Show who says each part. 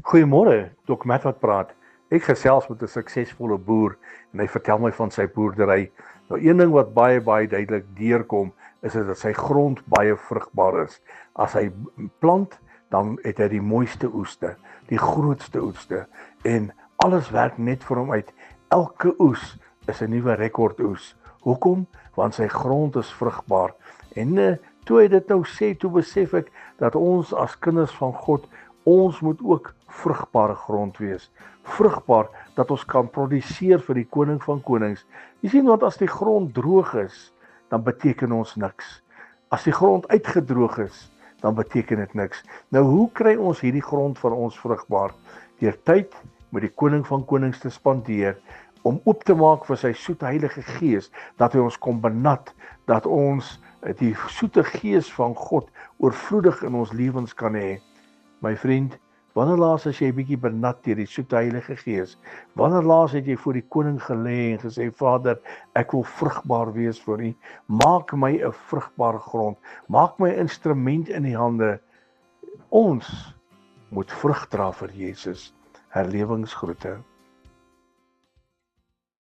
Speaker 1: Goeiemôre, Dok Matt wat praat. Ek gesels met 'n suksesvolle boer en hy vertel my van sy boerdery. Nou een ding wat baie duidelik deurkom is dat sy grond baie vrugbaar is. As hy plant, dan het hy die mooiste oeste, die grootste oeste en alles werk net vir hom uit. Elke oes is 'n nuwe rekordoes. Hoekom? Want sy grond is vrugbaar. En toe hy dit nou sê, toe besef ek dat ons as kinders van God, ons moet ook vrugbare grond wees. Vrugbaar dat ons kan produseer vir die koning van konings. Jy sien, want as die grond droog is, dan beteken ons niks. As die grond uitgedroog is, dan beteken dit niks. Nou hoe kry ons hierdie grond van ons vrugbaar? Deur tyd met die koning van konings te spandeer, om oop te maak vir sy soete Heilige Gees, dat hy ons kom benat, dat ons die soete Gees van God oorvloedig in ons lewens kan hê. My vriend, wanneer laas as jy 'n bietjie benat deur die soete Heilige Gees? Wanneer laas het jy voor die koning gelê en gesê, Vader, ek wil vrugbaar wees vir U. Maak my 'n vrugbare grond. Maak my 'n instrument in die hande. Ons moet vrug dra vir Jesus. Herlewingsgroete.